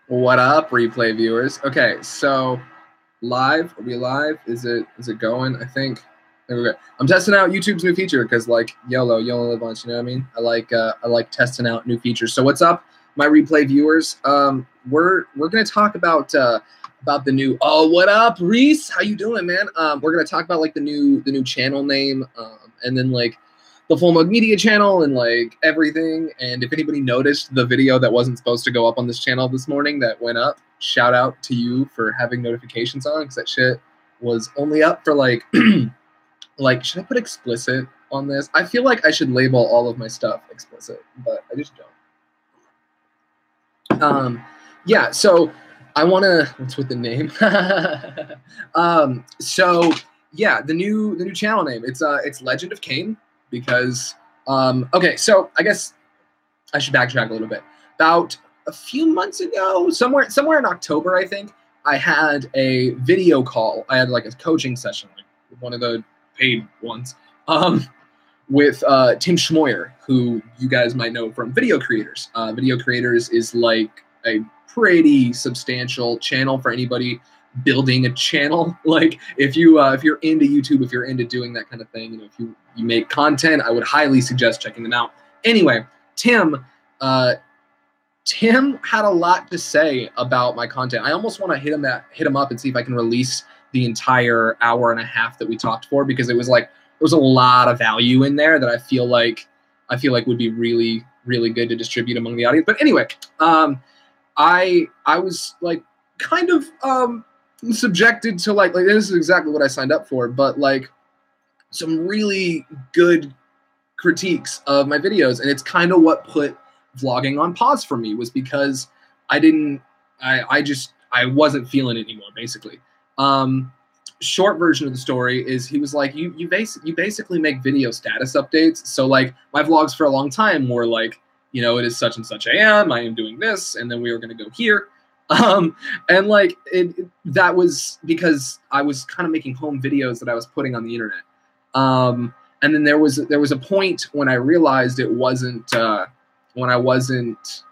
What up, replay viewers? Okay, so live. Are we live? Is it going? I think. There we go. I'm testing out YouTube's new feature because like YOLO, you only live once. You know what I mean? I like testing out new features. So what's up, my replay viewers? We're gonna talk about the new. Oh, what up, Reese? How you doing, man? We're gonna talk about like the new channel name, and then like the Full Mug Media channel and like everything. And if anybody noticed the video that wasn't supposed to go up on this channel this morning that went up, shout out to you for having notifications on, because that shit was only up for like like, should I put explicit on this? I feel like I should label all of my stuff explicit, but I just don't. Yeah, so I want to. What's with the name? So yeah, the new channel name. It's Legend of Kane because okay, so I guess I should backtrack a little bit. About a few months ago, somewhere in October, I think, I had a video call. I had like a coaching session, like one of the paid ones, with Tim Schmoyer, who you guys might know from Video Creators. Video Creators is like a pretty substantial channel for anybody building a channel. Like if you're into YouTube, if you're into doing that kind of thing, if you make content, I would highly suggest checking them out. Anyway, Tim had a lot to say about my content. I almost want to hit him up and see if I can release the entire hour and a half that we talked for, because it was like there was a lot of value in there that I feel like would be really, really good to distribute among the audience. But anyway, I was like kind of subjected to like this is exactly what I signed up for, but like some really good critiques of my videos, and it's kind of what put vlogging on pause for me, was because I wasn't feeling it anymore, basically. Short version of the story is he was like, you basically make video status updates. So like my vlogs for a long time were like, it is such and such I am doing this, and then we are going to go here. And like that was because I was kind of making home videos that I was putting on the internet. And then there was a point when I realized it wasn't when I wasn't,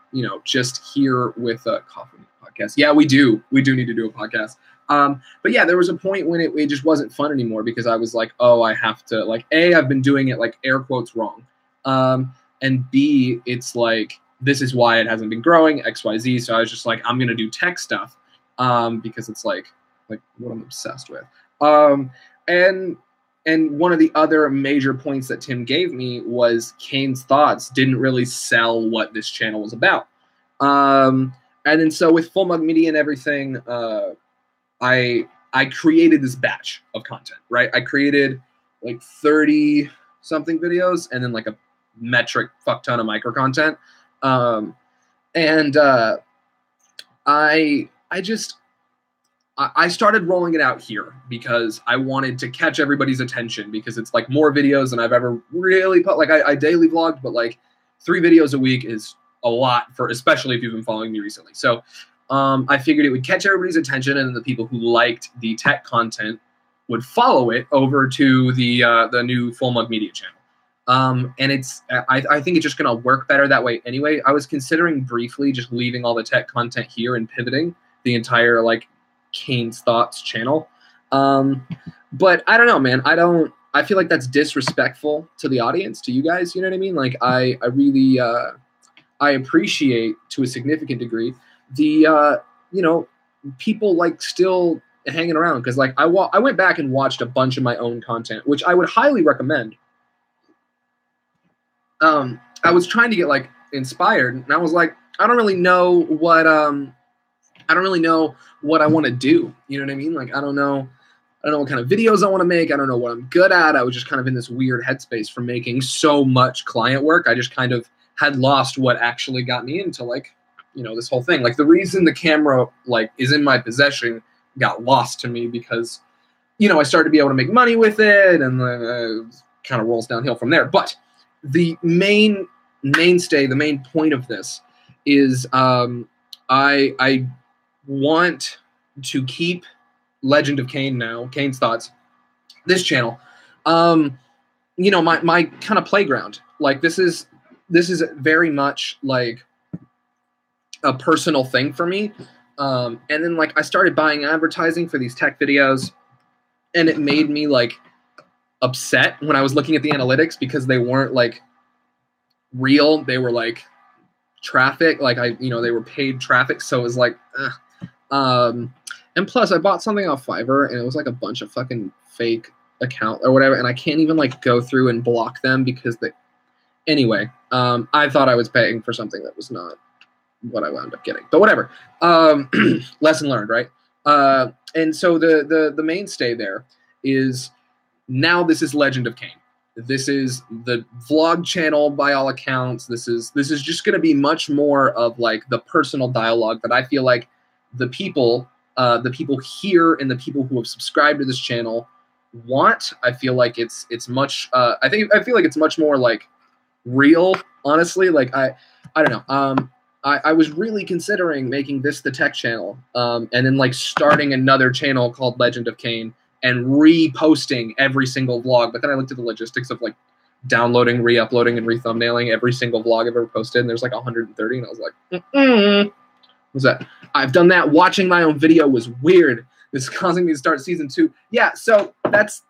just here with a coffee podcast. Yeah, we do need to do a podcast. But yeah, there was a point when it just wasn't fun anymore, because I was like, oh, I have to, like, A, I've been doing it like air quotes wrong. And B, it's like, this is why it hasn't been growing, XYZ. So I was just like, I'm going to do tech stuff because it's like what I'm obsessed with. And one of the other major points that Tim gave me was Kane's thoughts didn't really sell what this channel was about. And then so with Full Mug Media and everything, I created this batch of content, right? I created like 30 something videos and then like a metric fuck ton of micro content. I started rolling it out here because I wanted to catch everybody's attention, because it's like more videos than I've ever really put. Like I daily vlogged, but like 3 videos a week is a lot, for especially if you've been following me recently. So I figured it would catch everybody's attention, and the people who liked the tech content would follow it over to the new Full Mug Media channel. And I think it's just gonna work better that way anyway. I was considering briefly just leaving all the tech content here and pivoting the entire like Kane's Thoughts channel. But I don't know, man. I feel like that's disrespectful to the audience, to you guys, you know what I mean? Like I really I appreciate to a significant degree the people like still hanging around, because like I went back and watched a bunch of my own content, which I would highly recommend. I was trying to get like inspired, and I was like, I don't really know what I want to do. You know what I mean? Like, I don't know what kind of videos I want to make. I don't know what I'm good at. I was just kind of in this weird headspace from making so much client work. I just kind of had lost what actually got me into like, this whole thing. Like the reason the camera like is in my possession got lost to me because, I started to be able to make money with it, and then kind of rolls downhill from there. But the mainstay, the main point of this is I want to keep Legend of Kane now, Kane's Thoughts, this channel, my kind of playground. Like this is very much like a personal thing for me. And then like I started buying advertising for these tech videos, and it made me like upset when I was looking at the analytics because they weren't like real. They were like traffic, like they were paid traffic. So it was like, and plus I bought something off Fiverr and it was like a bunch of fucking fake account or whatever. And I can't even like go through and block them because anyway, I thought I was paying for something that was not what I wound up getting, but whatever. Lesson learned, right? And so the mainstay there is now this is Legend of Kane. This is the vlog channel by all accounts. This is just going to be much more of like the personal dialogue that I feel like the people here and the people who have subscribed to this channel want. I feel like it's much. I feel like it's much more like real. Honestly, like I don't know. I was really considering making this the tech channel, and then like starting another channel called Legend of Kane and reposting every single vlog. But then I looked at the logistics of like downloading, re-uploading, and re-thumbnailing every single vlog I've ever posted, and there's like 130, and I was like, what's that? I've done that. Watching my own video was weird. This is causing me to start season 2. Yeah, so that's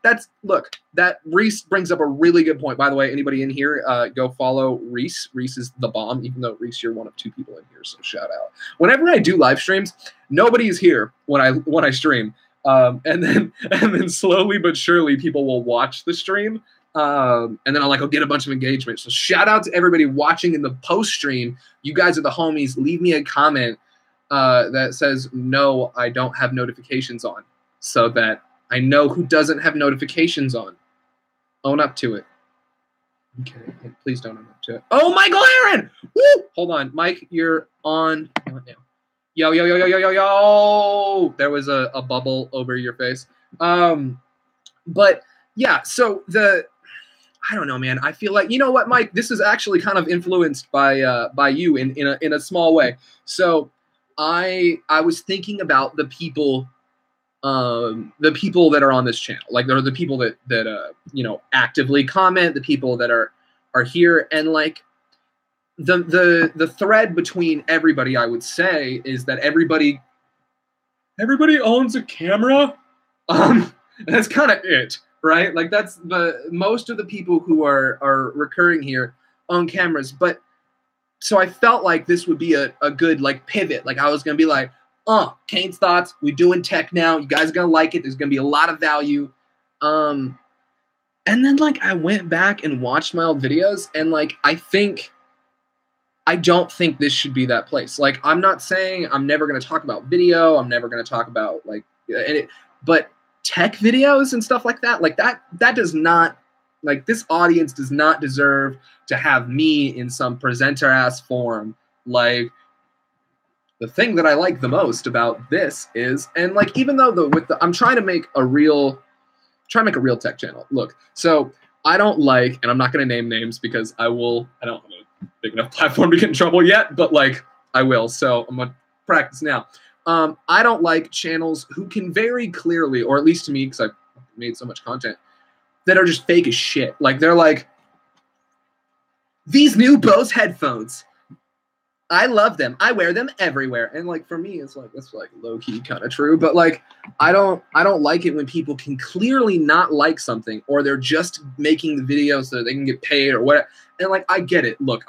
look, that Reese brings up a really good point. By the way, anybody in here, go follow Reese. Reese is the bomb, even though Reese, you're one of 2 people in here, so shout out. Whenever I do live streams, nobody is here when I stream. And then slowly but surely people will watch the stream. And then I'll get a bunch of engagement. So shout out to everybody watching in the post stream. You guys are the homies. Leave me a comment that says, no, I don't have notifications on, so that I know who doesn't have notifications on. Own up to it. Okay, please don't own up to it. Oh, Michael Aaron! Woo! Hold on, Mike, you're on now. Yo, yo, yo, yo, yo, yo, yo! There was a bubble over your face. But yeah, so I don't know, man. I feel like, you know what, Mike? This is actually kind of influenced by you in a small way. So I was thinking about the people that are on this channel. Like, there are the people that actively comment, the people that are here, and like the thread between everybody, I would say, is that everybody owns a camera. That's kind of it, right? Like, that's most of the people who are recurring here own cameras. But so I felt like this would be a good like pivot. Like, I was gonna be like, Kane's Thoughts, we're doing tech now. You guys are gonna like it. There's gonna be a lot of value. And then like I went back and watched my old videos, and like I don't think this should be that place. Like, I'm not saying I'm never gonna talk about video. I'm never gonna talk about like but tech videos and stuff like that does not, like, this audience does not deserve to have me in some presenter ass form. Like, the thing that I like the most about this is, and like, even though I'm trying to make a real tech channel. Look, so I don't like, and I'm not going to name names because I don't have a big enough platform to get in trouble yet, but like I will. So I'm going to practice now. I don't like channels who can very clearly, or at least to me, because I've made so much content, that are just fake as shit. Like, they're like, these new Bose headphones, I love them. I wear them everywhere. And like, for me, it's like, that's like low key kind of true. But like, I don't like it when people can clearly not like something, or they're just making the video so they can get paid or whatever. And like, I get it. Look,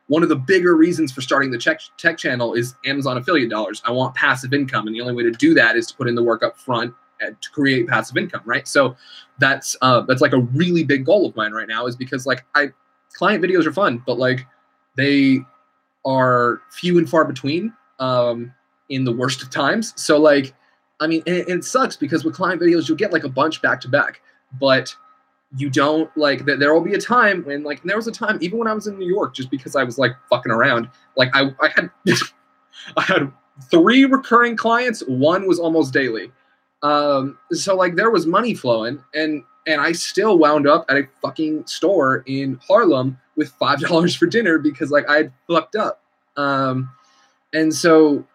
one of the bigger reasons for starting the tech channel is Amazon affiliate dollars. I want passive income, and the only way to do that is to put in the work up front and to create passive income, right? So that's like a really big goal of mine right now, is because like client videos are fun, but like they are few and far between in the worst of times. So like, I mean, and it sucks because with client videos, you'll get like a bunch back to back, but you don't, like, there will be a time when, like, and there was a time even when I was in New York, just because I was like fucking around, like I had I had 3 recurring clients. 1 was almost daily. So like, there was money flowing, and I still wound up at a fucking store in Harlem with $5 for dinner because like I had fucked up. And so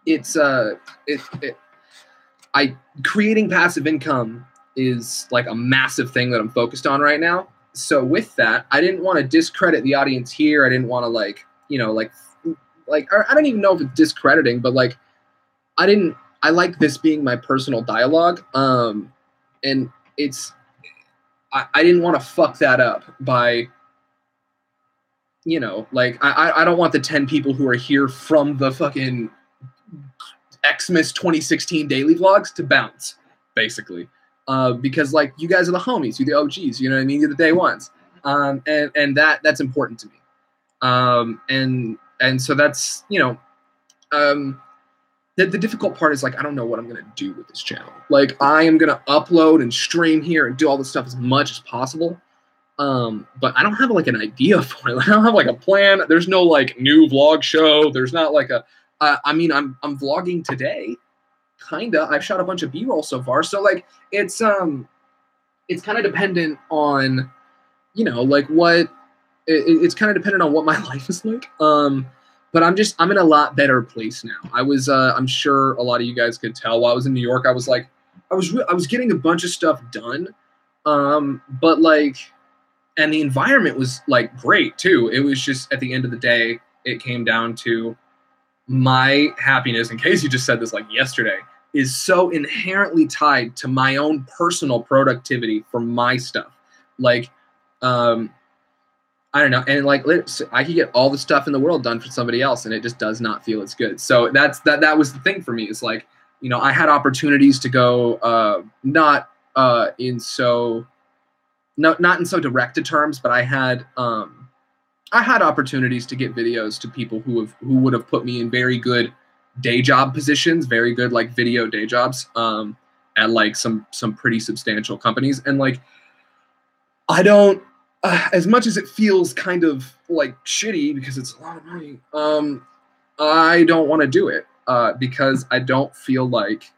it's creating passive income is like a massive thing that I'm focused on right now. So with that, I didn't want to discredit the audience here. I didn't want to like like, or I don't even know if it's discrediting, but like, I like this being my personal dialogue. And I didn't want to fuck that up by, like, I don't want the 10 people who are here from the fucking Xmas 2016 daily vlogs to bounce, basically. Because like, you guys are the homies, you're the OGs, you know what I mean? You're the day ones. And that's important to me. And so that's, the difficult part is like, I don't know what I'm going to do with this channel. Like, I am going to upload and stream here and do all this stuff as much as possible. But I don't have like an idea for it. I don't have like a plan. There's no like new vlog show. There's not like I mean, I'm vlogging today. Kinda. I've shot a bunch of B-roll so far. So like, it's kind of dependent on, like it's kind of dependent on what my life is like. But I'm in a lot better place now. I'm sure a lot of you guys could tell while I was in New York, I was getting a bunch of stuff done. But like, and the environment was like great too. It was just, at the end of the day, it came down to my happiness, in case you just said this like yesterday, is so inherently tied to my own personal productivity for my stuff. Like, I don't know. And like, I could get all the stuff in the world done for somebody else, and it just does not feel as good. So that was the thing for me. Is like, I had opportunities to go, not in so directed terms, but I had opportunities to get videos to people who would have put me in very good day job positions, very good like video day jobs, at like some pretty substantial companies. And like, I don't, as much as it feels kind of like shitty because it's a lot of money, I don't want to do it because I don't feel like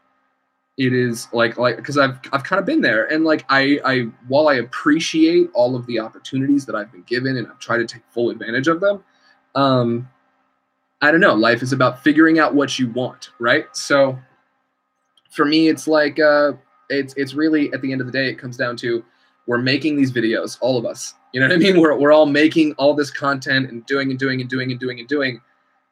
it is like because I've kind of been there, and like I while I appreciate all of the opportunities that I've been given and I've tried to take full advantage of them, I don't know. Life is about figuring out what you want, right? So for me, it's like it's really, at the end of the day, it comes down to, we're making these videos, all of us. You know what I mean? We're all making all this content and doing.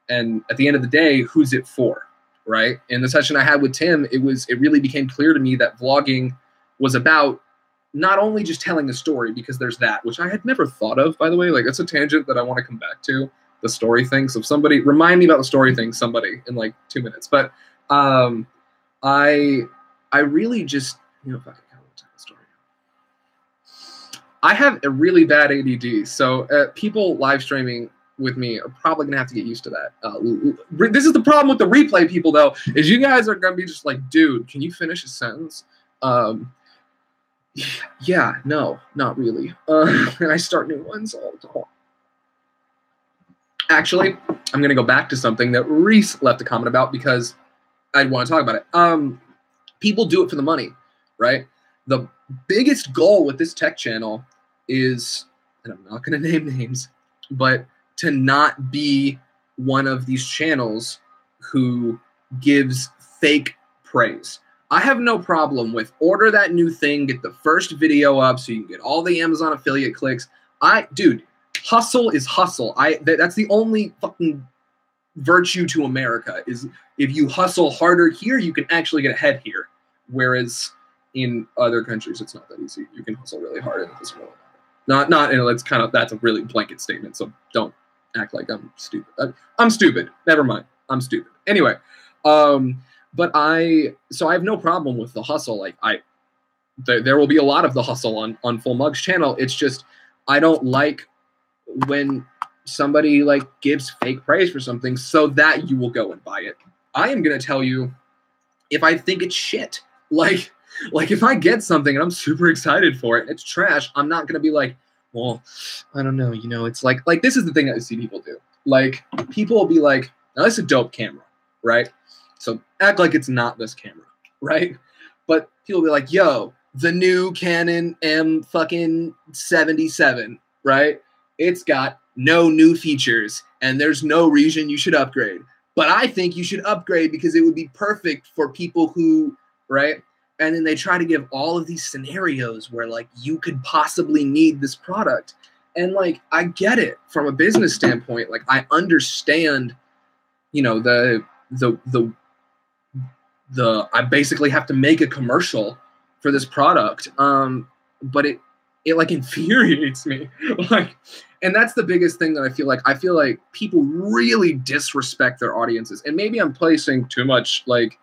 And at the end of the day, who's it for, right? In the session I had with Tim, it really became clear to me that vlogging was about not only just telling a story, because there's that, which I had never thought of, by the way. Like, that's a tangent that I want to come back to, the story thing. So somebody remind me about the story thing, somebody, in like 2 minutes. But I really just, if I could tell the story. I have a really bad ADD, so people live streaming with me are probably gonna have to get used to that. This is the problem with the replay people, though, is you guys are gonna be just like, dude, can you finish a sentence? Yeah, no, not really. And I start new ones all the time. Actually, I'm gonna go back to something that Reese left a comment about because I want to talk about it. People do it for the money, right? The biggest goal with this tech channel is, and I'm not going to name names, but to not be one of these channels who gives fake praise. I have no problem with order that new thing, get the first video up so you can get all the Amazon affiliate clicks. Dude, hustle is hustle. That's the only fucking virtue to America, is if you hustle harder here, you can actually get ahead here. Whereas in other countries, it's not that easy. You can hustle really hard and it doesn't really matter. That's a really blanket statement. So don't act like I'm stupid. I'm stupid. Never mind. I'm stupid. Anyway, but I have no problem with the hustle. Like there will be a lot of the hustle on Full Mug's channel. It's just, I don't like when somebody like gives fake praise for something so that you will go and buy it. I am going to tell you if I think it's shit. Like if I get something and I'm super excited for it and it's trash, I'm not going to be like, well, I don't know, it's like this is the thing that I see people do. Like, people will be like, now this is a dope camera, right? So act like it's not this camera, right? But people will be like, yo, the new Canon M fucking 77, right? It's got no new features and there's no reason you should upgrade. But I think you should upgrade because it would be perfect for people who, right? And then they try to give all of these scenarios where like you could possibly need this product. And like, I get it from a business standpoint. Like, I understand you know, the I basically have to make a commercial for this product. But it like infuriates me. Like, and that's the biggest thing that I feel like people really disrespect their audiences. And maybe I'm placing too much like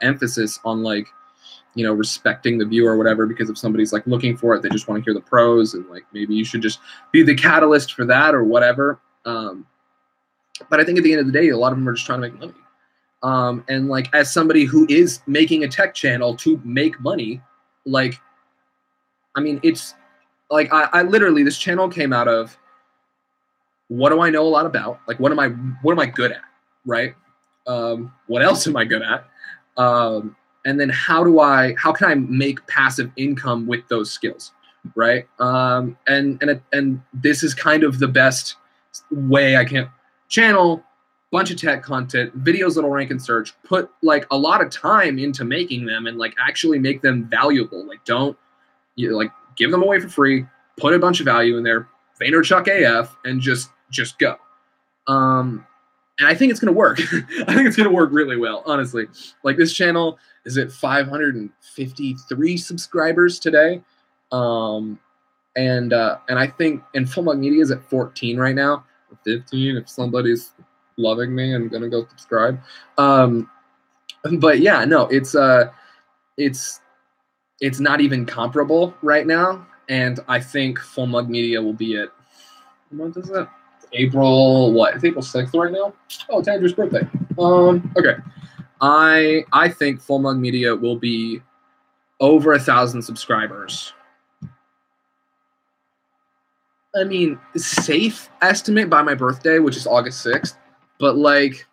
emphasis on like, you know, respecting the viewer or whatever, because if somebody's like looking for it, they just want to hear the pros, and like maybe you should just be the catalyst for that or whatever. But I think at the end of the day, a lot of them are just trying to make money. And like, as somebody who is making a tech channel to make money, like, I mean, it's like, I literally, this channel came out of, what do I know a lot about? Like, what am I good at? Right. What else am I good at? And then how can I make passive income with those skills? Right. And this is kind of the best way I can channel, bunch of tech content, videos that'll rank in search, put like a lot of time into making them and like actually make them valuable. Like, don't like give them away for free, put a bunch of value in there, Vaynerchuk AF, and just go. And I think it's going to work. I think it's going to work really well, honestly. Like, this channel is at 553 subscribers today. And I think, and Full Mug Media is at 14 right now, or 15 if somebody's loving me and gonna go subscribe. But yeah, no, it's not even comparable right now. And I think Full Mug Media will be at, what month is it? April, what? It's April 6th right now. Oh, it's Andrew's birthday. Okay. I think Full Mug Media will be over 1,000 subscribers. I mean, safe estimate by my birthday, which is August 6th. But like,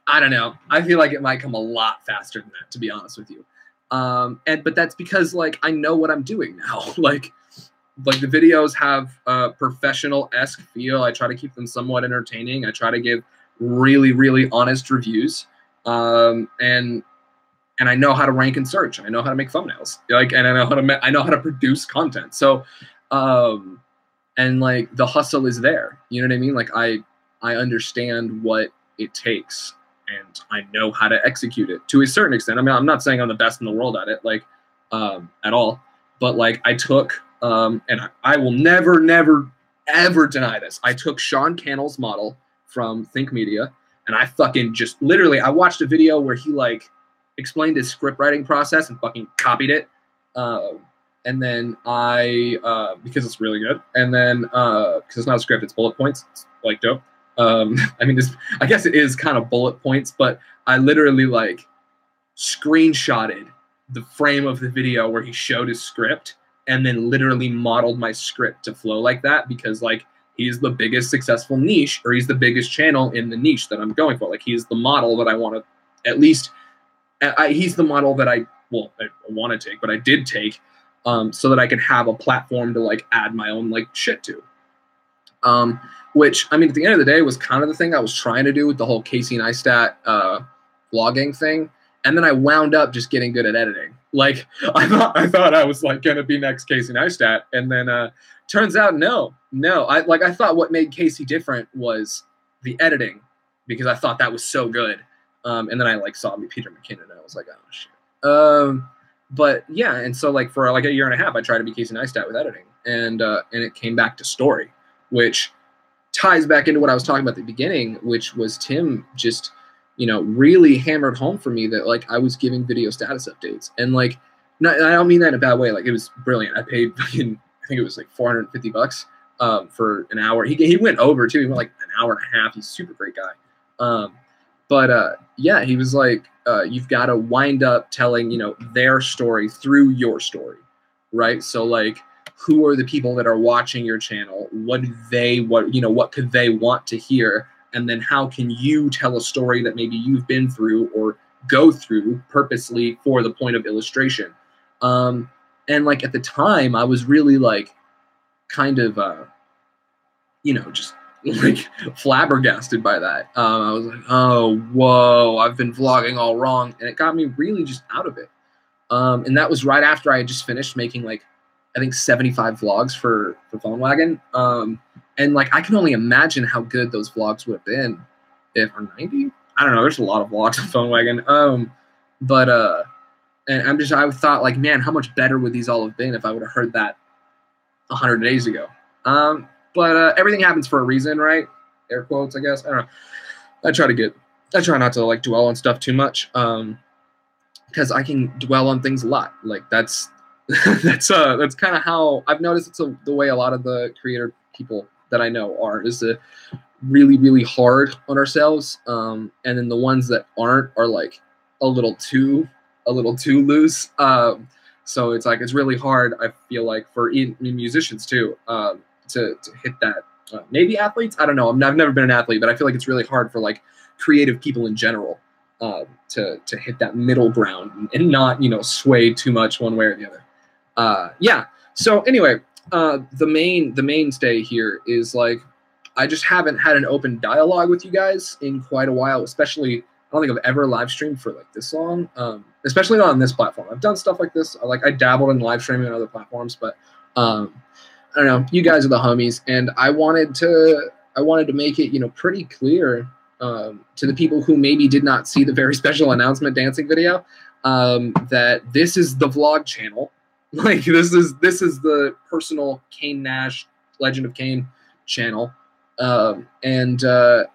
I don't know. I feel like it might come a lot faster than that, to be honest with you. But that's because like I know what I'm doing now. like the videos have a professional-esque feel. I try to keep them somewhat entertaining. I try to give really, really honest reviews. And I know how to rank and search. I know how to make thumbnails. Like, and I know how to produce content. So, and like the hustle is there. You know what I mean? Like, I understand what it takes, and I know how to execute it to a certain extent. I mean, I'm not saying I'm the best in the world at it, like, at all. But like, I took, and I will never, ever deny this. I took Sean Cannell's model from Think Media, and I fucking just literally, I watched a video where he like explained his script writing process and fucking copied it. And then because it's really good, and then because it's not a script, it's bullet points. It's like dope. I mean, I guess it is kind of bullet points, but I literally like screenshotted the frame of the video where he showed his script, and then literally modeled my script to flow like that, because like he's the biggest successful niche, or he's the biggest channel in the niche that I'm going for. Like, he's the model that I want to, at least he's the model that I want to take, but I did take, so that I could have a platform to like add my own like shit to. Which, I mean, at the end of the day, was kind of the thing I was trying to do with the whole Casey Neistat vlogging thing. And then I wound up just getting good at editing. Like, I thought I was like gonna be next Casey Neistat, and then turns out no. I thought what made Casey different was the editing, because I thought that was so good. And then I like saw Peter McKinnon, and I was like, oh shit. But yeah, and so like for like a year and a half, I tried to be Casey Neistat with editing, and it came back to story, which ties back into what I was talking about at the beginning, which was Tim just, you know, really hammered home for me that like I was giving video status updates, and like, I don't mean that in a bad way. Like, it was brilliant. I paid fucking, I think it was like $450 for an hour. He went over too. He went like an hour and a half. He's a super great guy. But yeah, he was like, you've got to wind up telling, you know, their story through your story, right? So like, who are the people that are watching your channel? What could they want to hear? And then how can you tell a story that maybe you've been through or go through purposely for the point of illustration? And like at the time, I was really like kind of, just like flabbergasted by that. I was like, oh, whoa, I've been vlogging all wrong. And it got me really just out of it. And that was right after I had just finished making like, I think 75 vlogs for Phone Wagon. And like, I can only imagine how good those vlogs would have been if or 90. I don't know. There's a lot of vlogs on Phone Wagon. And I thought like, man, how much better would these all have been if I would have heard that 100 days ago. But everything happens for a reason, right? Air quotes, I guess. I don't know. I try not to like dwell on stuff too much. Because I can dwell on things a lot. Like that's kind of how I've noticed it's the way a lot of the creator people that I know are, is to really, really hard on ourselves. And then the ones that aren't are like a little too loose. So it's like, it's really hard, I feel like, for in musicians too, to hit that. Maybe athletes, I don't know. I've never been an athlete, but I feel like it's really hard for like creative people in general to hit that middle ground and not, sway too much one way or the other. Yeah. So anyway, the mainstay here is like, I just haven't had an open dialogue with you guys in quite a while, especially, I don't think I've ever live streamed for like this long, especially not on this platform. I've done stuff like this. I dabbled in live streaming on other platforms, but I don't know. You guys are the homies, and I wanted to make it, pretty clear to the people who maybe did not see the very special announcement dancing video, that this is the vlog channel. Like this is the personal Kane Nash Legend of Kane channel, and all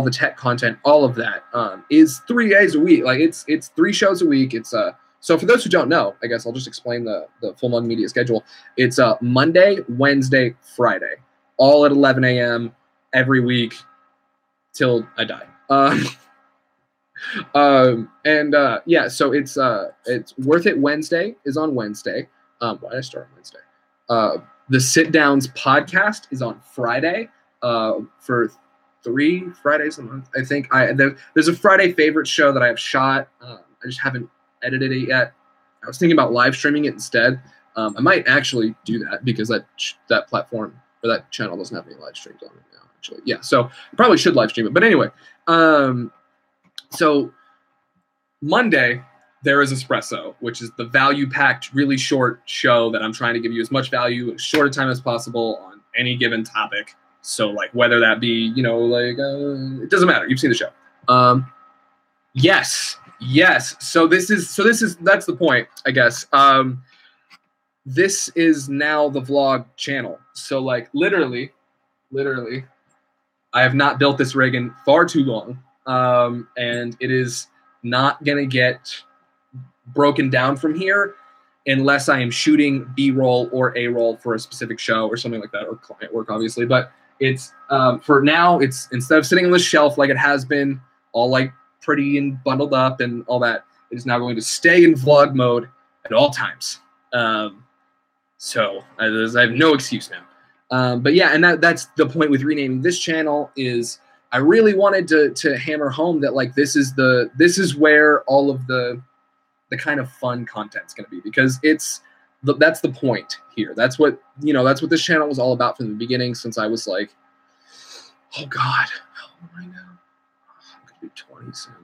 the tech content, all of that is 3 days a week. Like it's 3 shows a week. It's so for those who don't know, I guess I'll just explain the Full Monk Media schedule. It's Monday, Wednesday, Friday, all at 11 a.m. every week till I die. Yeah, so it's Worth It Wednesday is on Wednesday. Why did I start on Wednesday? The Sit Downs podcast is on Friday. For 3 Fridays a month, I think. There's a Friday favorite show that I have shot. I just haven't edited it yet. I was thinking about live streaming it instead. I might actually do that because that platform or that channel doesn't have any live streams on it now. Actually, yeah. So I probably should live stream it. But anyway, so Monday there is Espresso, which is the value-packed, really short show that I'm trying to give you as much value, as short a time as possible on any given topic. So like whether that be, it doesn't matter. You've seen the show. Yes. So that's the point, I guess. This is now the vlog channel. So like literally, I have not built this rig in far too long. And it is not going to get broken down from here unless I am shooting B-roll or A-roll for a specific show or something like that, or client work, obviously. But it's for now, it's instead of sitting on the shelf like it has been, all like pretty and bundled up and all that, it is now going to stay in vlog mode at all times. So I have no excuse now. But yeah, and that's the point with renaming this channel, is I really wanted to hammer home that like this is where all of the kind of fun content's going to be, because that's the point here. That's what this channel was all about from the beginning, since I was like, oh God, how old am I now? I'm going to be 20 soon.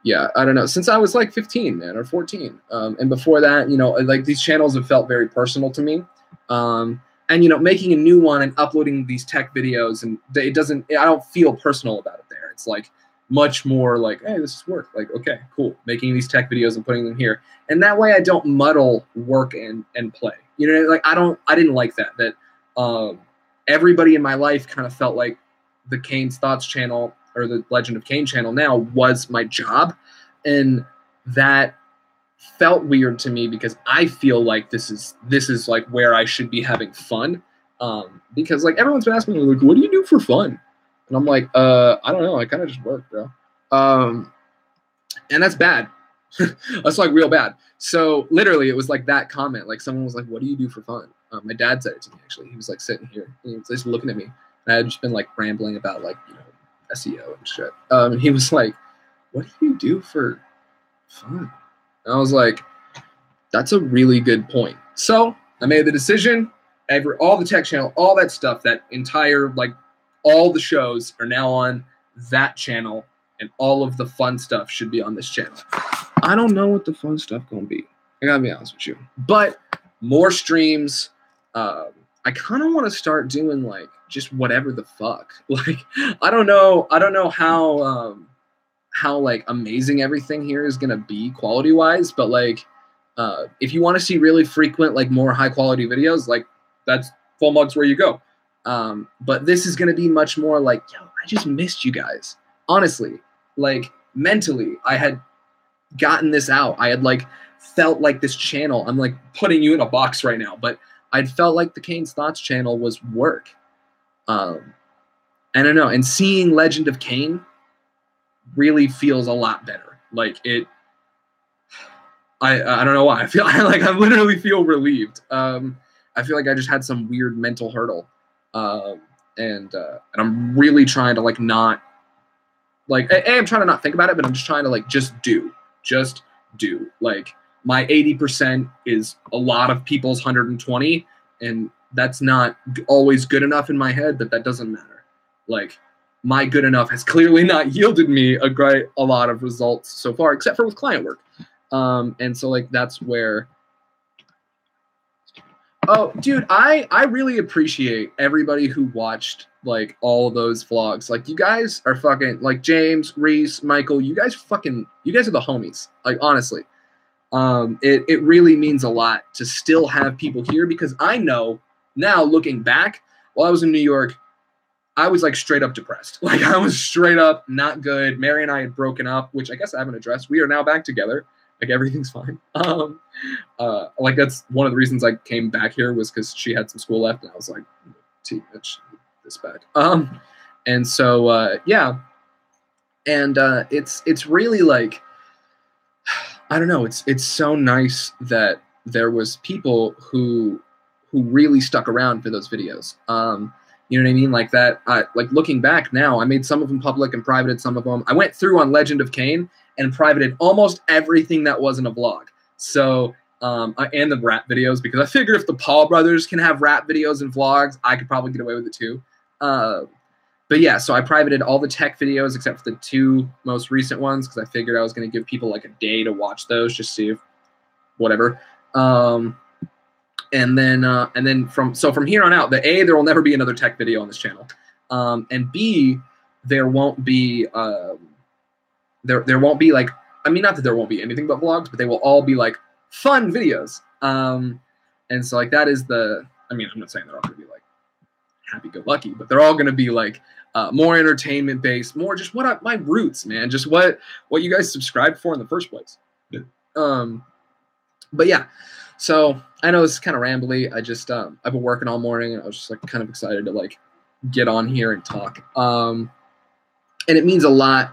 Yeah, I don't know. Since I was like 15, man, or 14. And before that, like these channels have felt very personal to me. And, making a new one and uploading these tech videos, and I don't feel personal about it there. It's like much more like, hey, this is work. Like, okay, cool. Making these tech videos and putting them here. And that way I don't muddle work and play. Like I didn't like that everybody in my life kind of felt like the Kane's Thoughts channel, or the Legend of Kane channel now, was my job. And that felt weird to me, because I feel like this is like where I should be having fun. Because like everyone's been asking me, like, what do you do for fun? And I'm like, I don't know. I kind of just work, bro. And that's bad. That's like real bad. So literally it was like that comment, like someone was like, what do you do for fun? My dad said it to me, actually. He was like sitting here and he was just looking at me, and I had just been like rambling about like, SEO and shit. And he was like, what do you do for fun? And I was like, that's a really good point. So I made the decision, all the tech channel, all that stuff, that entire, like all the shows are now on that channel, and all of the fun stuff should be on this channel. I don't know what the fun stuff gonna be. I gotta be honest with you. But more streams, I kind of want to start doing like just whatever the fuck. Like I don't know how like amazing everything here is gonna be quality wise, but like if you want to see really frequent like more high quality videos, like that's Full Mug's where you go. But this is gonna be much more like, yo, I just missed you guys. Honestly, like mentally, I had gotten this out. I had like felt like this channel. I'm like putting you in a box right now, but I'd felt like the Kane's Thoughts channel was work. I don't know, and seeing Legend of Kane really feels a lot better. Like it, I don't know why. I feel like I literally feel relieved. I feel like I just had some weird mental hurdle, and I'm really trying to like not like I'm trying to not think about it, but I'm just trying to like just do. Like my 80% is a lot of people's 120, and that's not always good enough in my head, but that doesn't matter. Like my good enough has clearly not yielded me a lot of results so far, except for with client work. And so like that's where. Oh, dude, I really appreciate everybody who watched like all those vlogs. Like you guys are fucking like James, Reese, Michael, you guys are the homies. Like honestly. It really means a lot to still have people here because I know now looking back, while I was in New York, I was like straight up depressed. Like I was straight up not good. Mary and I had broken up, which I guess I haven't addressed. We are now back together. Like everything's fine. Like that's one of the reasons I came back here was because she had some school left, and I was like, bitch, this back. And so yeah, and it's really like I don't know. It's so nice that there was people who really stuck around for those videos. You know what I mean? Like that. Like looking back now, I made some of them public and privated some of them. I went through on Legend of Kane and privated almost everything that wasn't a vlog. So and the rap videos, because I figured if the Paul brothers can have rap videos and vlogs, I could probably get away with it too. But yeah, so I privated all the tech videos except for the two most recent ones because I figured I was going to give people like a day to watch those, just see if whatever. And then from here on out, there will never be another tech video on this channel, and B, there won't be there won't be like, I mean, not that there won't be anything but vlogs, but they will all be like fun videos. And so like that is I mean, I'm not saying they're all going to be like happy-go-lucky, but they're all going to be like more entertainment based, more just my roots, man, just what you guys subscribed for in the first place. But yeah, so I know it's kind of rambly. I just I've been working all morning, and I was just like kind of excited to like get on here and talk. And it means a lot,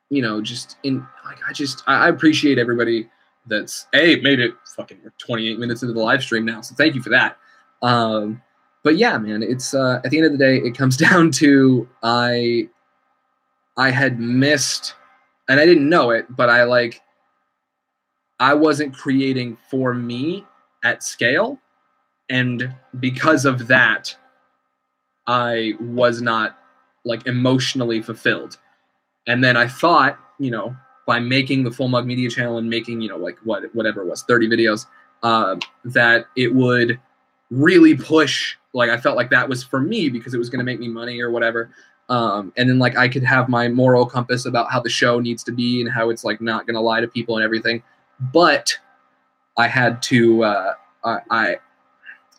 you know, just in like I appreciate everybody that's made it fucking 28 minutes into the live stream now, so thank you for that. But yeah, man, it's at the end of the day, it comes down to I had missed, and I didn't know it, but I wasn't creating for me at scale, and because of that, I was not like emotionally fulfilled. And then I thought, you know, by making the Full Mug Media channel and making, you know, like whatever it was, 30 videos, that it would really push. Like I felt like that was for me because it was going to make me money or whatever. And then like I could have my moral compass about how the show needs to be and how it's like not going to lie to people and everything. But I had to,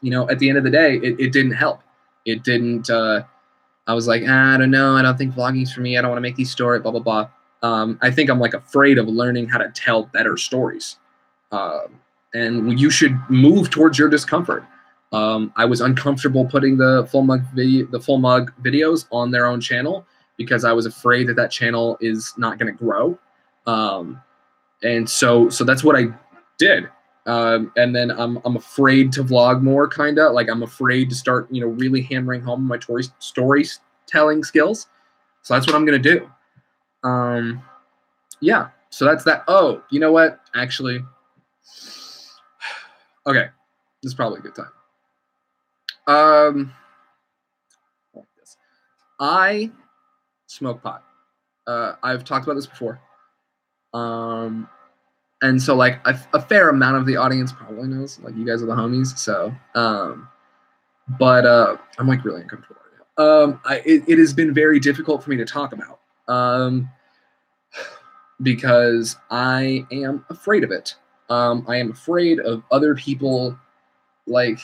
you know, at the end of the day, it didn't help. It didn't. I was like, I don't know. I don't think vlogging's for me. I don't want to make these stories, blah, blah, blah. I think I'm like afraid of learning how to tell better stories. And you should move towards your discomfort. I was uncomfortable putting the Full Mug videos on their own channel because I was afraid that channel is not going to grow. And so that's what I did. And then I'm afraid to vlog more, kind of like I'm afraid to start, you know, really hammering home my storytelling skills. So that's what I'm gonna do. Yeah. So that's that. Oh, you know what? Actually, okay, this is probably a good time. I smoke pot. I've talked about this before. And so like a fair amount of the audience probably knows, like you guys are the homies. So, But I'm like really uncomfortable right now. It has been very difficult for me to talk about because I am afraid of it. I am afraid of other people, like,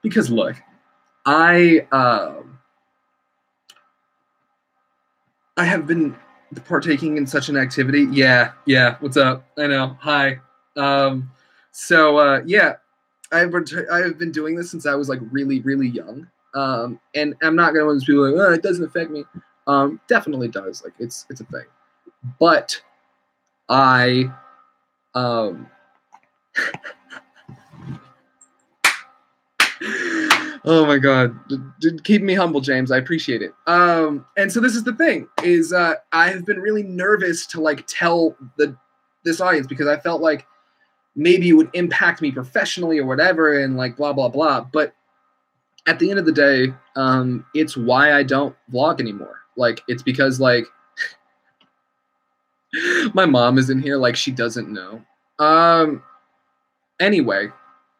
because look, I I have been partaking in such an activity. Yeah, yeah. What's up? I know. Hi. Um, yeah, I have been doing this since I was like really really young. And I'm not gonna want to be like, oh, it doesn't affect me. Definitely does. Like it's a thing. But I um oh my god, keep me humble, James. I appreciate it. And so this is the thing: is I have been really nervous to like tell this audience because I felt like maybe it would impact me professionally or whatever, and like blah blah blah. But at the end of the day, it's why I don't vlog anymore. Like it's because like my mom is in here, like she doesn't know. Anyway,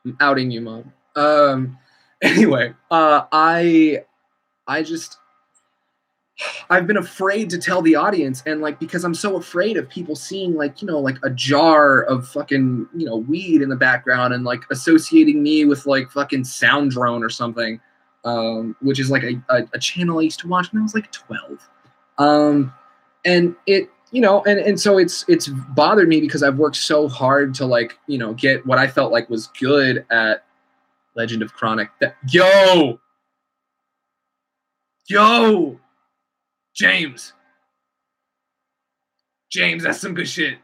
I'm outing you, mom. Anyway, I just I've been afraid to tell the audience, and like because I'm so afraid of people seeing like like a jar of fucking weed in the background and like associating me with like fucking Sound Drone or something, which is like a channel I used to watch when I was like 12, and it and so it's bothered me because I've worked so hard to like get what I felt like was good at Legend of Chronic. Yo, James. James, that's some good shit.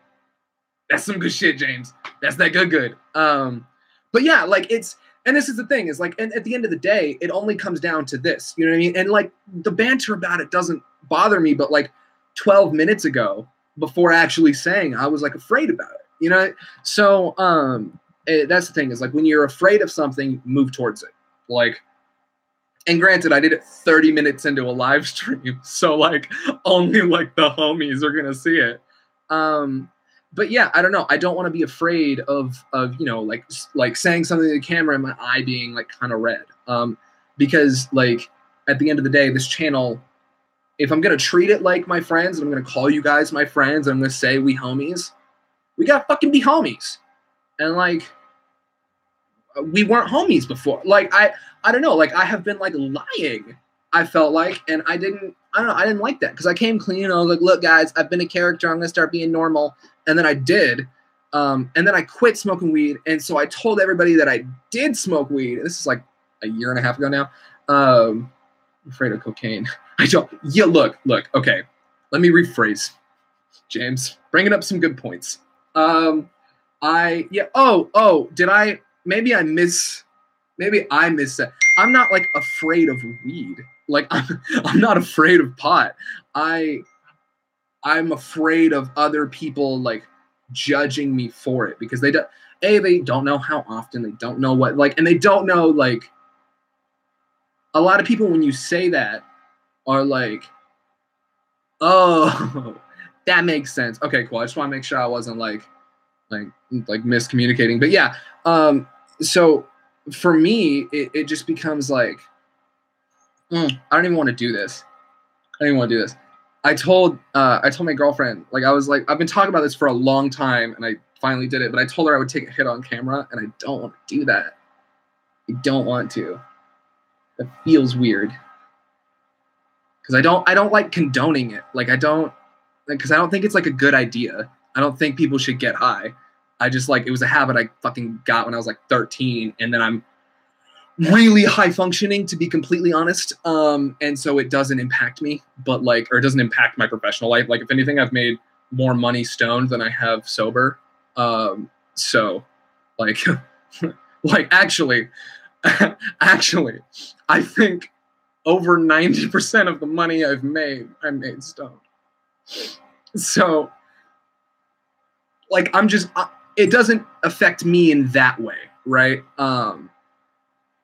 That's some good shit, James. That's that good. But yeah, like and this is the thing, is like, and at the end of the day, it only comes down to this, you know what I mean? And like the banter about it doesn't bother me, but like 12 minutes ago, before actually saying, I was like afraid about it, So that's the thing, is like when you're afraid of something, move towards it. Like, and granted, I did it 30 minutes into a live stream, so like only like the homies are gonna see it. But yeah, I don't know. I don't want to be afraid of like saying something to the camera and my eye being like kind of red. Because like at the end of the day, this channel, if I'm gonna treat it like my friends, and I'm gonna call you guys my friends, and I'm gonna say we homies, we gotta fucking be homies. And like we weren't homies before. Like I don't know. Like I have been like lying. I felt like, and I don't know. I didn't like that because I came clean. And I was like, look, guys, I've been a character. I'm gonna start being normal. And then I did. And then I quit smoking weed. And so I told everybody that I did smoke weed. This is like a year and a half ago now. I'm afraid of cocaine. I don't. Yeah, look. Okay, let me rephrase. James, bringing up some good points. Did I? Maybe I missed that. I'm not like afraid of weed. Like I'm not afraid of pot. I'm afraid of other people like judging me for it because they don't know how often, they don't know what like, and they don't know like a lot of people when you say that are like, oh, that makes sense. Okay, cool. I just want to make sure I wasn't like miscommunicating. But yeah, so for me, it just becomes like, I don't even want to do this. I told my girlfriend, like, I was like, I've been talking about this for a long time, and I finally did it. But I told her I would take a hit on camera, and I don't want to do that. I don't want to. That feels weird because I don't like condoning it. Like I don't, because I don't think it's like a good idea. I don't think people should get high. I just like, it was a habit I fucking got when I was like 13, and then I'm really high functioning, to be completely honest. And so it doesn't impact me, but like, or it doesn't impact my professional life. Like if anything, I've made more money stoned than I have sober. So like, like actually, I think over 90% of the money I made stoned. So like, it doesn't affect me in that way. Right.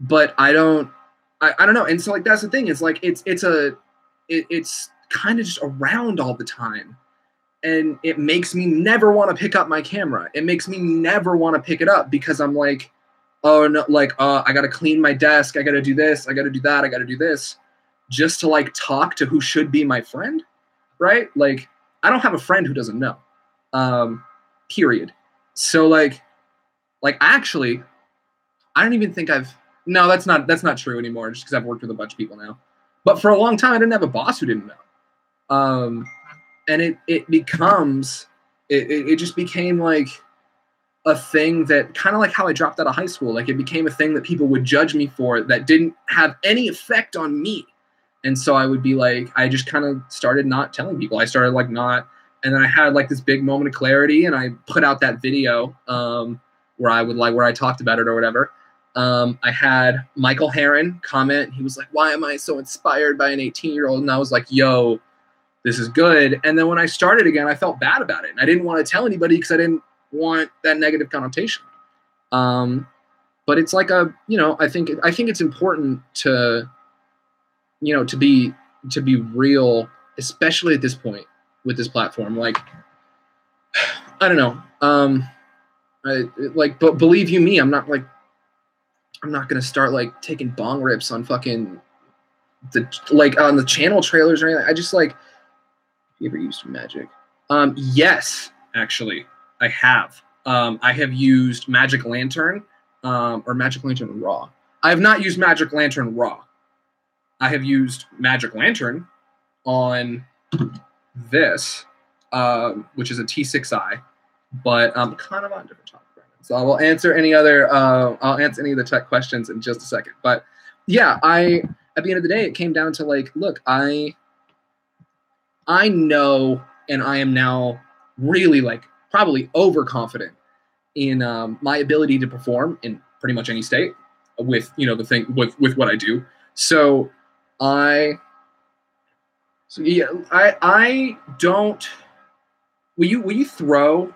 But I don't know. And so like, that's the thing, is like, it's kind of just around all the time. And it makes me never want to pick up my camera. It makes me never want to pick it up because I'm like, oh no, like I gotta clean my desk, I gotta do this, I gotta do that, I gotta do this, just to like talk to who should be my friend, right? Like I don't have a friend who doesn't know. Period. So like actually, I don't even think I've no, that's not true anymore, just because I've worked with a bunch of people now. But for a long time I didn't have a boss who didn't know. And it becomes it just became like a thing that kind of like how I dropped out of high school. Like it became a thing that people would judge me for that didn't have any effect on me. And so I would be like, I just kind of started not telling people. I started like not, and then I had like this big moment of clarity, and I put out that video where I would like where I talked about it or whatever. I had Michael Heron comment. He was like, "Why am I so inspired by an 18-year-old?" And I was like, "Yo, this is good." And then when I started again, I felt bad about it, and I didn't want to tell anybody because I didn't want that negative connotation. But it's like a, I think it's important to, to be real, especially at this point with this platform. Like, I don't know. But believe you me, I'm not gonna start like taking bong rips on fucking on the channel trailers or anything. I just like. You ever used Magic? Yes, actually, I have. I have used Magic Lantern or Magic Lantern Raw. I have not used Magic Lantern Raw. I have used Magic Lantern on this, which is a T6i, but kind of on a different topic right now. So I will answer any other. I'll answer any of the tech questions in just a second. But yeah, at the end of the day, it came down to like, look, I know, and I am now really like probably overconfident in my ability to perform in pretty much any state with the thing with what I do. So I don't. Will you throw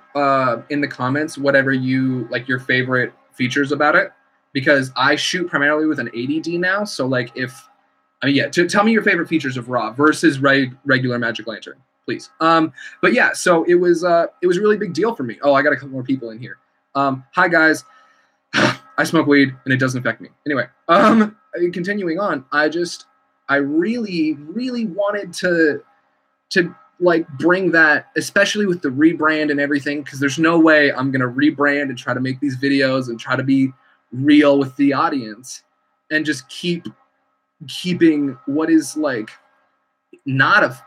in the comments whatever you like your favorite features about it? Because I shoot primarily with an 80D now. So like tell me your favorite features of Raw versus regular Magic Lantern, please. But yeah, so it was a really big deal for me. Oh, I got a couple more people in here. Hi guys, I smoke weed and it doesn't affect me. Anyway, continuing on, I really wanted to like bring that, especially with the rebrand and everything, because there's no way I'm gonna rebrand and try to make these videos and try to be real with the audience and just keeping what is like not a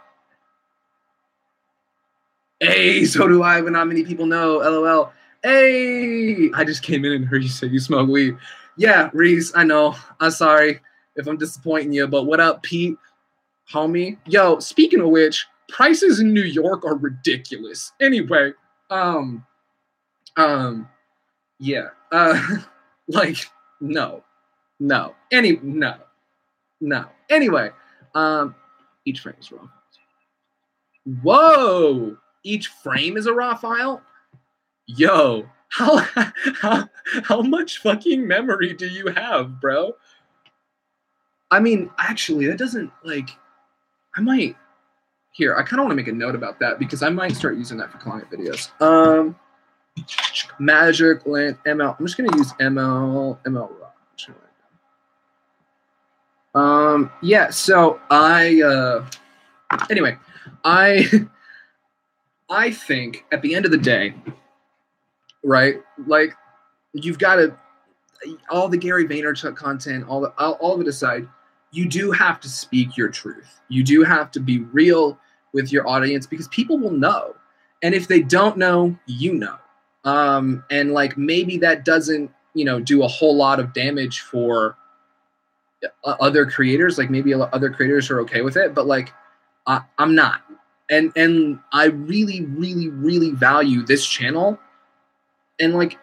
hey, so do I, but not many people know. LOL. Hey, I just came in and heard you say you smoke weed. Yeah, Reese, I know. I'm sorry if I'm disappointing you, but what up, Pete? Homie. Yo, speaking of which, prices in New York are ridiculous. Anyway, yeah. Like, no. No. No. Anyway, each frame is raw. Whoa! Each frame is a raw file? Yo, how much fucking memory do you have, bro? I mean, actually, that doesn't like. I might here. I kind of want to make a note about that because I might start using that for client videos. Magic Land ML. I'm just gonna use ML raw. Yeah. So anyway, I think at the end of the day, right? Like you've got to all the Gary Vaynerchuk content, all of it aside, you do have to speak your truth. You do have to be real with your audience because people will know, and if they don't know, you know. And like maybe that doesn't do a whole lot of damage for other creators. Like maybe other creators are okay with it, but like I'm not. And I really value this channel, and like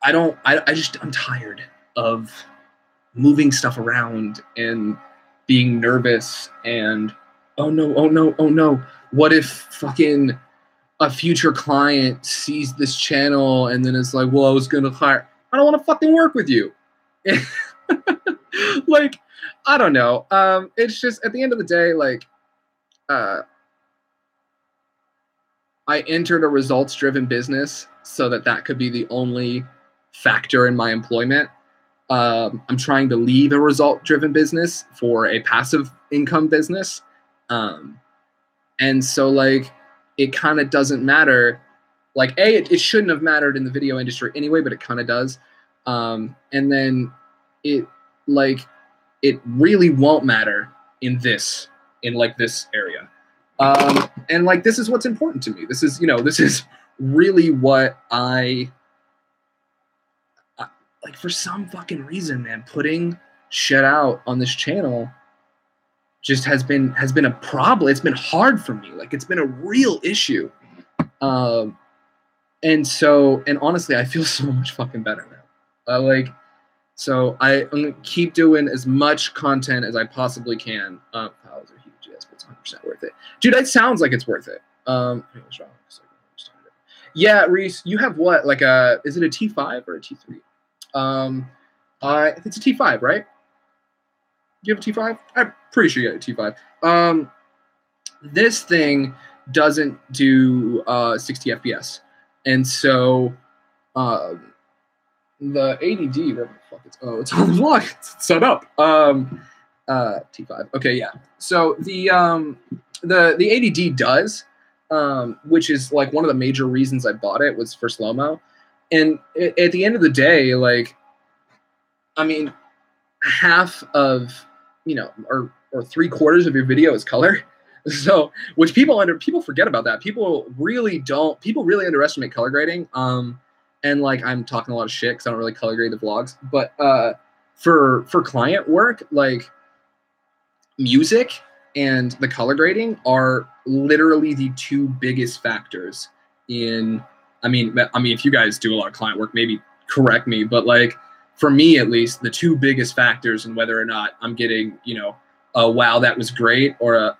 I'm tired of moving stuff around and being nervous and oh no, what if fucking a future client sees this channel and then it's like, well, I was gonna hire, I don't want to fucking work with you. Like, I don't know. It's just at the end of the day, like I entered a results-driven business so that could be the only factor in my employment. I'm trying to leave a result-driven business for a passive income business. And so like, it kind of doesn't matter. Like, it shouldn't have mattered in the video industry anyway, but it kind of does. And then it really won't matter in this area. And like, this is what's important to me. This is really what I like. For some fucking reason, man, putting shit out on this channel just has been a problem. It's been hard for me. Like, it's been a real issue. And honestly, I feel so much fucking better now. So I'm gonna keep doing as much content as I possibly can. Files are huge, yes, but it's 100% worth it. Dude, it sounds like it's worth it. What's wrong? Yeah, Reese, you have what? Like is it a T5 or a T3? It's a T5, right? Do you have a T5? I'm pretty sure you have a T5. This thing doesn't do 60 FPS. And so the ADD, whatever the fuck it's on the vlog. It's set up. T5. Okay, yeah. So the ADD does, which is like one of the major reasons I bought it, was for slow-mo. And at the end of the day, like, I mean, half of, or 3/4 of your video is color. So, which people forget about that. People really underestimate color grading. And like, I'm talking a lot of shit because I don't really color grade the vlogs. But for client work, like, music and the color grading are literally the two biggest factors in. I mean, if you guys do a lot of client work, maybe correct me, but like, for me at least, the two biggest factors in whether or not I'm getting, a wow, that was great, or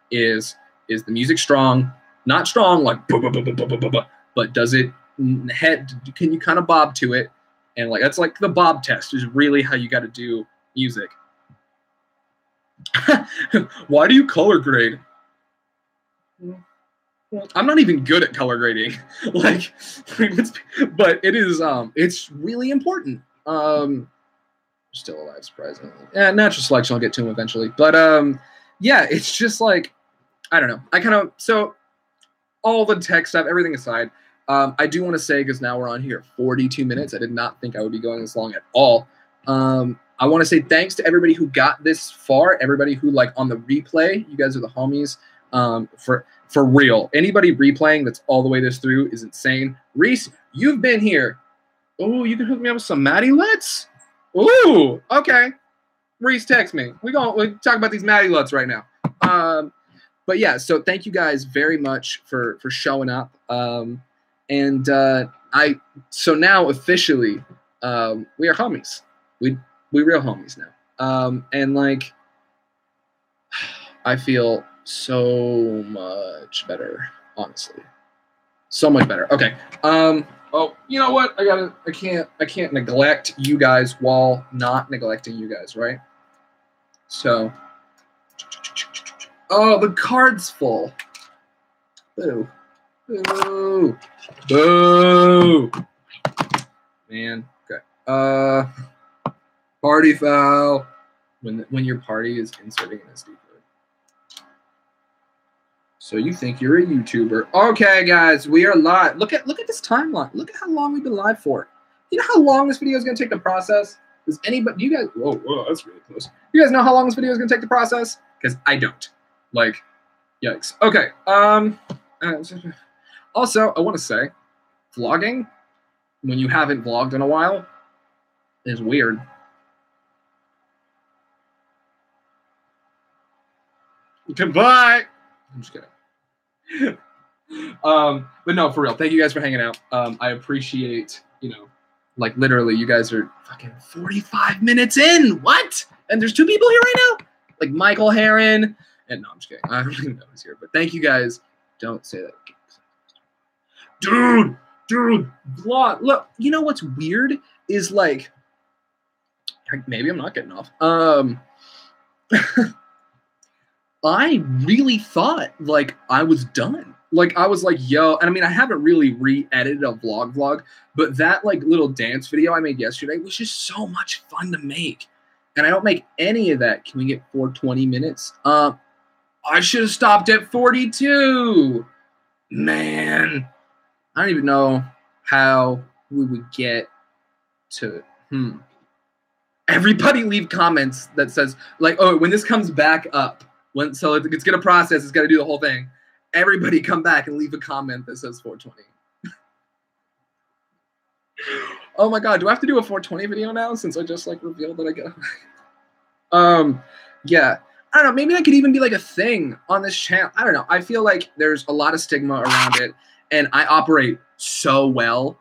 is the music strong? Not strong, like, but does it can you kind of bob to it? And like, that's like the bob test is really how you got to do music. Why do you color grade? I'm not even good at color grading. but it is, it's really important. Still alive, surprisingly. Yeah, natural selection, I'll get to him eventually. But yeah, it's just like, I don't know. So all the tech stuff, everything aside, I do want to say, because now we're on here 42 minutes. I did not think I would be going this long at all. I want to say thanks to everybody who got this far, everybody who, like, on the replay, you guys are the homies. For real. Anybody replaying that's all the way this through is insane. Reese, you've been here. Oh, you can hook me up with some Maddie Lutz? Ooh, okay. Reese, text me. We talk about these Maddie Lutz right now. But yeah, so thank you guys very much for showing up. So now officially, we are homies. We real homies now. And like, I feel so much better, honestly. So much better. Okay. Oh, you know what? I can't neglect you guys while not neglecting you guys, right? So, oh, the card's full. Boo. Boo. Boo. Man. Okay. Party foul. When your party is inserting an SD card. So you think you're a YouTuber. Okay, guys, we are live. Look at this timeline. Look at how long we've been live for. You know how long this video is going to take to process? Does anybody, you guys, whoa, that's really close. You guys know how long this video is going to take to process? Because I don't. Like, yikes. Okay. Also, I want to say, vlogging, when you haven't vlogged in a while, is weird. Goodbye. I'm just kidding. But no, for real, thank you guys for hanging out. I appreciate, like, literally, you guys are fucking 45 minutes in. What? And there's 2 people here right now? Like Michael Heron. And no, I'm just kidding. I don't even know who's here. But thank you guys. Don't say that. Dude, vlog. Look, you know what's weird is, like, maybe I'm not getting off. I really thought, like, I was done. Like I was like, yo, and I mean, I haven't really re-edited a vlog, but that like little dance video I made yesterday was just so much fun to make. And I don't make any of that. Can we get 420 minutes? I should have stopped at 42. Man, I don't even know how we would get to Everybody leave comments that says like, oh, when this comes back up, so it's gonna process, it's gonna do the whole thing. Everybody come back and leave a comment that says 420. Oh my god, do I have to do a 420 video now since I just like revealed that I get yeah. I don't know, maybe that could even be like a thing on this channel. I don't know. I feel like there's a lot of stigma around it, and I operate so well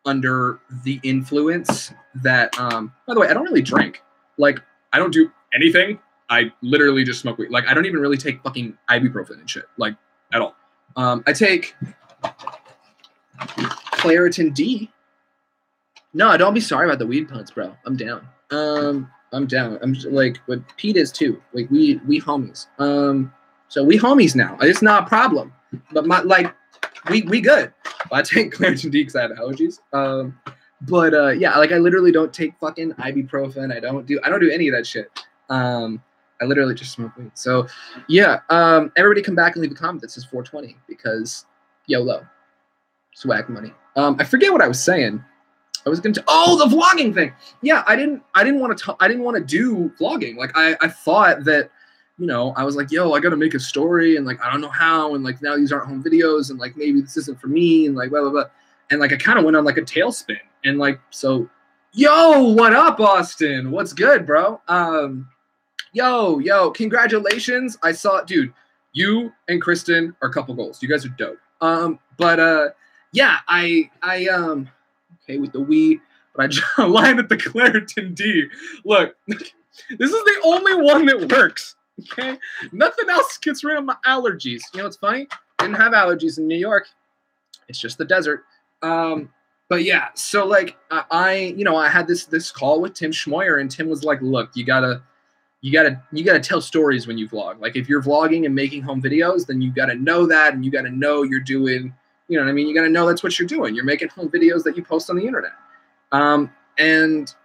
under the influence that by the way, I don't really drink. Like I don't do anything. I literally just smoke weed. Like I don't even really take fucking ibuprofen and shit. Like at all. I take Claritin D. No, don't be sorry about the weed punts, bro. I'm down. I'm down. I'm just, like what Pete is too. Like we homies. So we homies now. It's not a problem. But my like we good. I take Claritin D because I have allergies. But yeah, like I literally don't take fucking ibuprofen. I don't do any of that shit. I literally just smoke weed. So yeah, everybody come back and leave a comment that says 420 because YOLO. Swag money. I forget what I was saying. I was going to the vlogging thing. Yeah, I didn't want to do vlogging. Like I thought that, you know, I was like, yo, I got to make a story and like I don't know how, and like now these aren't home videos and like maybe this isn't for me and like blah blah blah. And like I kind of went on like a tailspin. And like so yo, what up, Austin? What's good, bro? Yo, congratulations. I saw, dude, you and Kristen are couple goals. You guys are dope. Yeah, I okay with the Wii, but I draw a line at the Claritin D. Look, this is the only one that works. Okay, nothing else gets rid of my allergies. You know, it's funny. Didn't have allergies in New York. It's just the desert. But yeah, so like I had this call with Tim Schmoyer, and Tim was like, look, you gotta tell stories when you vlog. Like if you're vlogging and making home videos, then you gotta know that, and you gotta know you're doing, you know what I mean? You gotta know that's what you're doing. You're making home videos that you post on the internet. And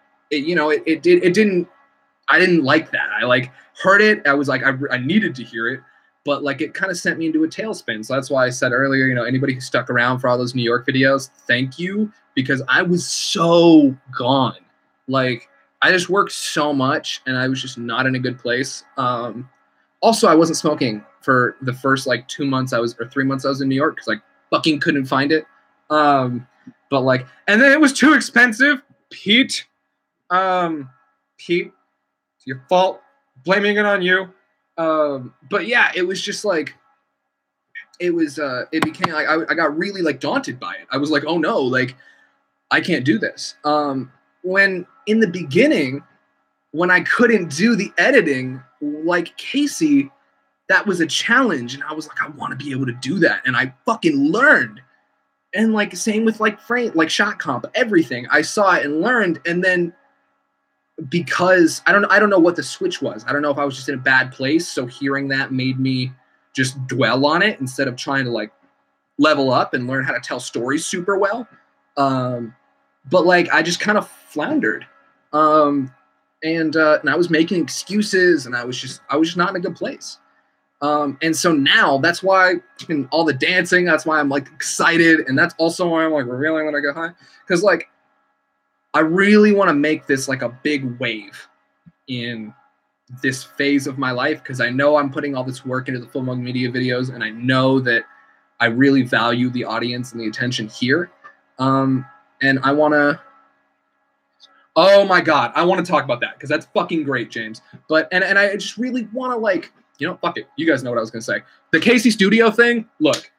I didn't like that. I like heard it. I was like, I needed to hear it, but like it kind of sent me into a tailspin. So that's why I said earlier, you know, anybody who stuck around for all those New York videos, thank you, because I was so gone. Like I just worked so much and I was just not in a good place. Also, I wasn't smoking for the first like 3 months I was in New York because I fucking couldn't find it. But like, and then it was too expensive. Pete, it's your fault. Blaming it on you. But yeah, it was just like, it became like, I got really like daunted by it. I was like, oh no, like I can't do this. When in the beginning, when I couldn't do the editing like Casey, that was a challenge. And I was like, I want to be able to do that. And I fucking learned. And like, same with like frame, like shot comp, everything. I saw it and learned. And then because I don't know what the switch was. I don't know if I was just in a bad place. So hearing that made me just dwell on it instead of trying to like level up and learn how to tell stories super well. But like, I just kind of floundered. And I was making excuses and I was just not in a good place. And so now that's why in all the dancing, that's why I'm like excited. And that's also why I'm like revealing when I get high. Cause like, I really want to make this like a big wave in this phase of my life. Cause I know I'm putting all this work into the Full Mug Media videos. And I know that I really value the audience and the attention here. And I want to, oh my God, I want to talk about that. Cause that's fucking great, James. But, and I just really want to like, you know, fuck it. You guys know what I was going to say. The Casey Studio thing. Look.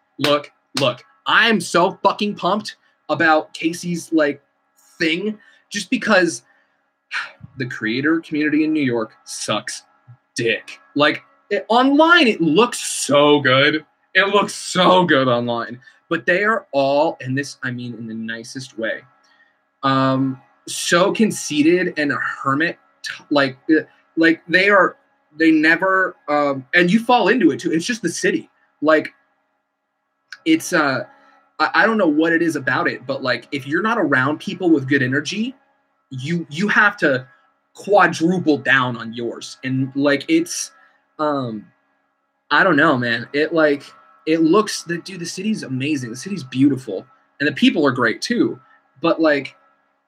I am so fucking pumped about Casey's like thing just because the creator community in New York sucks dick. Like online, it looks so good. It looks so good online. But they are all, and this, I mean, in the nicest way, so conceited and a hermit. Like they never, and you fall into it too. It's just the city. Like, it's I don't know what it is about it, but like if you're not around people with good energy, you have to quadruple down on yours. And like it's I don't know, man. It looks dude, the city's amazing. The city's beautiful. And the people are great too. But like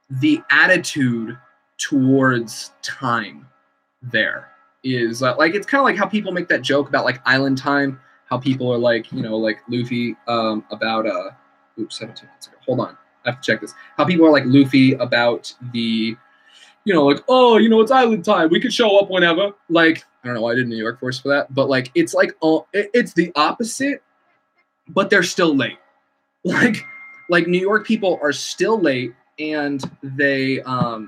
the attitude towards time there is like it's kind of like how people make that joke about like island time, how people are like, you know, like Luffy about oops, 17 minutes ago. Hold on. I have to check this. How people are like Luffy about the, you know, like, oh, you know, it's island time. We could show up whenever. Like, I don't know why I did New York Force for that, but like it's like it's the opposite, but they're still late. Like New York people are still late, and they I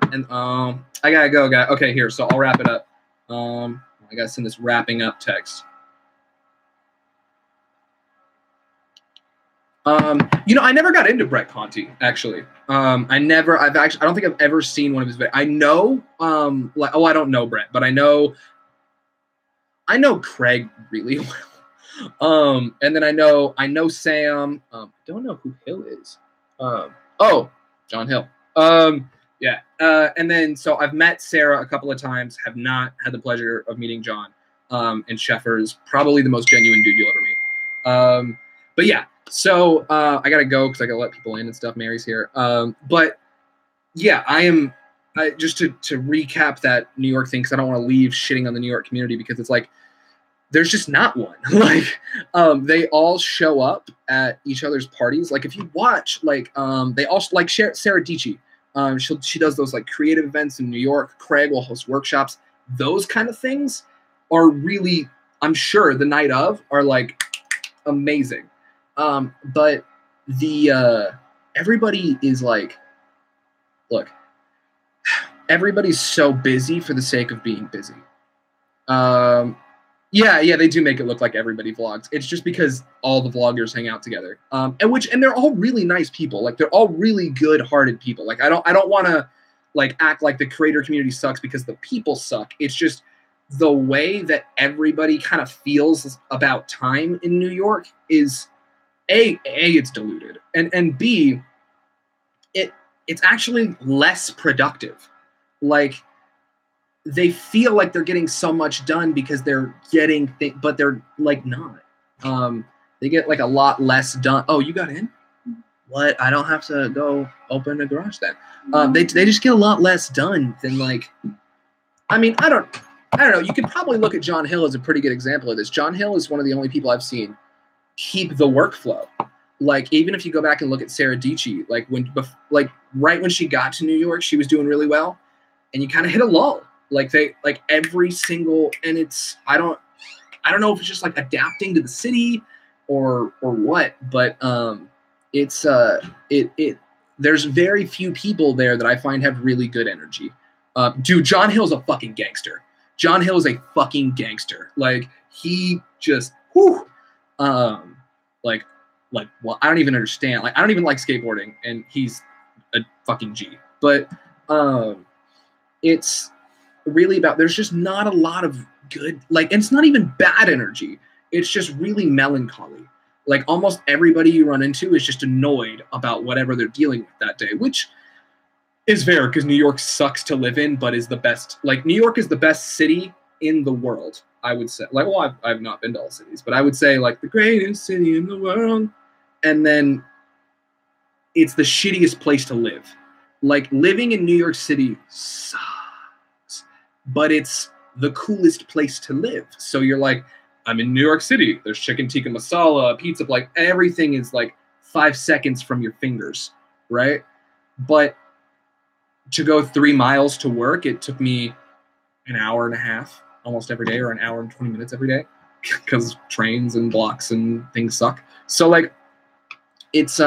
gotta go, guy. Okay, here, so I'll wrap it up. I gotta send this wrapping up text. You know, I never got into Brett Conti, actually. I don't think I've ever seen one of his videos. I know, like, oh, I don't know Brett, but I know Craig really well. And then I know Sam. Don't know who Hill is. Oh, John Hill. Yeah. And then, so I've met Sarah a couple of times, have not had the pleasure of meeting John. And Sheffer's probably the most genuine dude you'll ever meet. But yeah, so I gotta go because I gotta let people in and stuff. Mary's here. But yeah, just to recap that New York thing, because I don't want to leave shitting on the New York community, because it's like there's just not one. Like they all show up at each other's parties. Like if you watch, like they also like Sarah Dietschy. She does those like creative events in New York. Craig will host workshops. Those kind of things are really, I'm sure the night of are like amazing. But the everybody is like, look, everybody's so busy for the sake of being busy. Yeah, they do make it look like everybody vlogs. It's just because all the vloggers hang out together. And they're all really nice people. Like they're all really good-hearted people. Like I don't want to like act like the creator community sucks because the people suck. It's just the way that everybody kind of feels about time in New York is A, it's diluted. And B, it's actually less productive. Like they feel like they're getting so much done because they're getting but they're like not. They get like a lot less done. Oh, you got in? What? I don't have to go open a garage then. They just get a lot less done than like. I mean, I don't know. You could probably look at John Hill as a pretty good example of this. John Hill is one of the only people I've seen keep the workflow. Like even if you go back and look at Sarah Dietschy, like right when she got to New York, she was doing really well, and you kind of hit a lull. Like every single, and it's I don't know if it's just like adapting to the city or what, but it's there's very few people there that I find have really good energy. Dude, John Hill's a fucking gangster. John Hill is a fucking gangster. Like he just like well, I don't even understand. Like I don't even like skateboarding, and he's a fucking G. But it's really about, there's just not a lot of good, like, and it's not even bad energy. It's just really melancholy. Like almost everybody you run into is just annoyed about whatever they're dealing with that day, which is fair because New York sucks to live in, but is the best. Like New York is the best city in the world, I would say. Like, well, I've not been to all cities, but I would say like the greatest city in the world. And then it's the shittiest place to live. Like living in New York City sucks, but it's the coolest place to live. So you're like, I'm in New York City. There's chicken tikka masala, pizza, like everything is like 5 seconds from your fingers, right? But to go 3 miles to work, it took me an hour and a half almost every day, or an hour and 20 minutes every day, because trains and blocks and things suck. So like, it's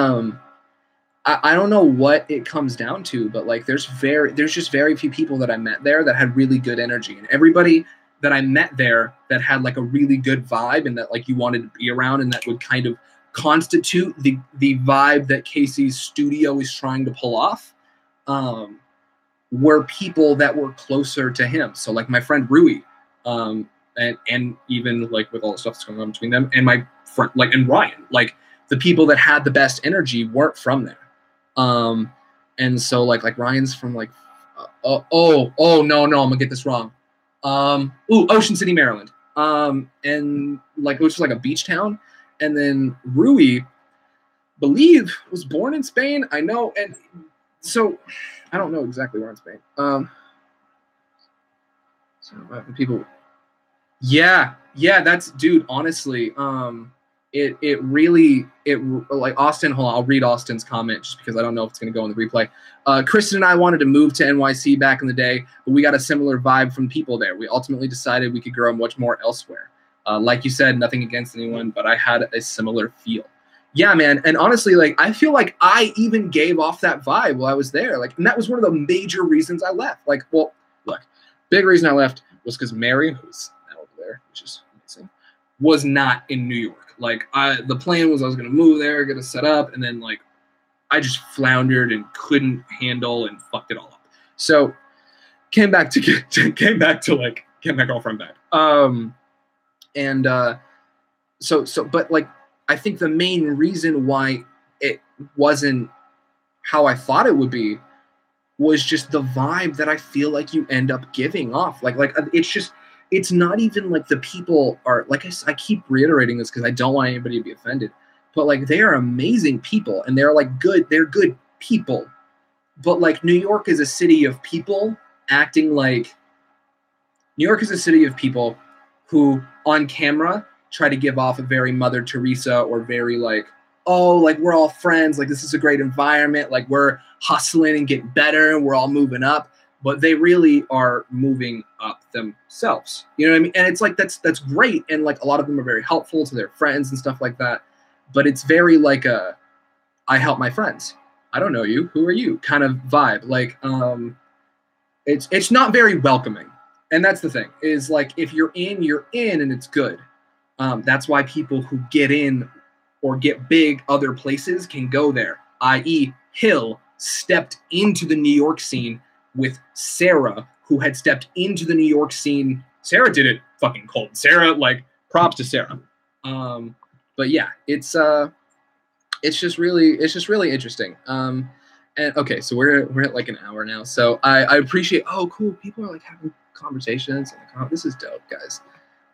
I don't know what it comes down to, but like there's just very few people that I met there that had really good energy, and everybody that I met there that had like a really good vibe and that like you wanted to be around and that would kind of constitute the vibe that Casey's studio is trying to pull off, were people that were closer to him. So like my friend Rui, and even like with all the stuff that's going on between them, and my friend and Ryan, like the people that had the best energy weren't from there. And so like Ryan's from like no, I'm gonna get this wrong. Ocean City, Maryland. And like which is like a beach town. And then Rui, believe, was born in Spain. I know, and so I don't know exactly where in Spain. So people, yeah, that's, dude, honestly, it really like Austin. Hold on, I'll read Austin's comment just because I don't know if it's gonna go in the replay. Kristen and I wanted to move to NYC back in the day, but we got a similar vibe from people there. We ultimately decided we could grow much more elsewhere. Like you said, nothing against anyone, but I had a similar feel. Yeah, man. And honestly, like, I feel like I even gave off that vibe while I was there. Like, and that was one of the major reasons I left. Like, well, look, big reason I left was because Mary, who's now over there, which is amazing, was not in New York. Like, the plan was I was going to move there, get it set up, and then, like, I just floundered and couldn't handle and fucked it all up. So, came back to get my girlfriend back. But, like, I think the main reason why it wasn't how I thought it would be was just the vibe that I feel like you end up giving off. Like it's not even like the people are, like I keep reiterating this because I don't want anybody to be offended, but like they are amazing people and they're good people. But like New York is a city of people acting like New York is a city of people who on camera try to give off a very Mother Teresa or very like, oh, like we're all friends, like this is a great environment, like we're hustling and getting better and we're all moving up, but they really are moving up themselves. You know what I mean? And it's like that's great, and like a lot of them are very helpful to their friends and stuff like that, but it's very like a I help my friends. I don't know you, who are you kind of vibe. Like it's not very welcoming. And that's the thing, is like if you're in and it's good. That's why people who get in or get big other places can go there, i.e. Hill stepped into the New York scene with Sarah, who had stepped into the New York scene. Sarah did it fucking cold. Sarah, like, props to Sarah. But yeah, it's just really interesting. And okay, so we're at like an hour now. So I appreciate, oh cool, people are like having conversations. Like, oh, this is dope, guys.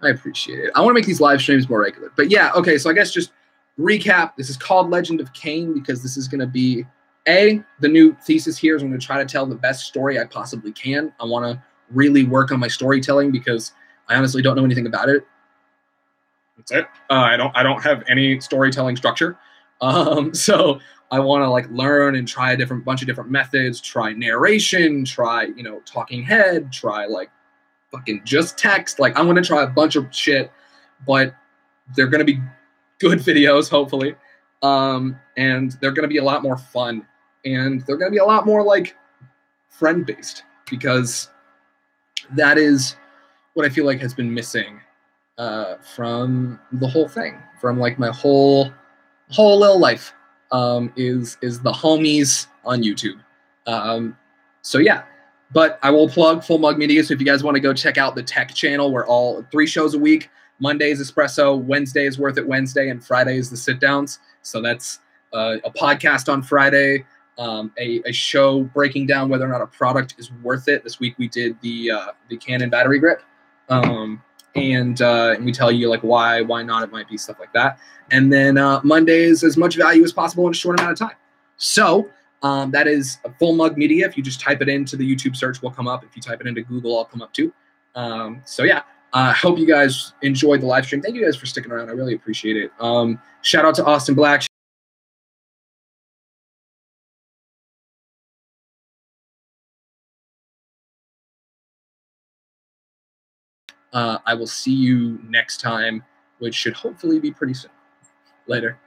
I appreciate it. I want to make these live streams more regular. But yeah, okay, so I guess just recap. This is called Legend of Kane because this is going to be, the new thesis here is I'm going to try to tell the best story I possibly can. I want to really work on my storytelling because I honestly don't know anything about it. That's it. I don't have any storytelling structure. So I want to like learn and try a bunch of different methods, try narration, try, talking head, try like fucking just text. Like I'm going to try a bunch of shit, but they're going to be good videos, hopefully. And they're going to be a lot more fun, and they're going to be a lot more like friend based, because that is what I feel like has been missing from the whole thing, from like my whole little life, is the homies on YouTube. So yeah, but I will plug Full Mug Media. So if you guys want to go check out the tech channel, we're all 3 shows a week. Mondays Espresso, Wednesday is Worth It Wednesday, and Friday is the sit downs. So that's a podcast on Friday, a show breaking down whether or not a product is worth it. This week we did the Canon battery grip. And we tell you like why not it might be, stuff like that. And then Mondays, as much value as possible in a short amount of time. So that is a Full Mug Media. If you just type it into the YouTube search, will come up. If you type it into Google, I'll come up too. So yeah, I hope you guys enjoyed the live stream. Thank you guys for sticking around. I really appreciate it. Shout out to Austin Black. I will see you next time, which should hopefully be pretty soon. Later.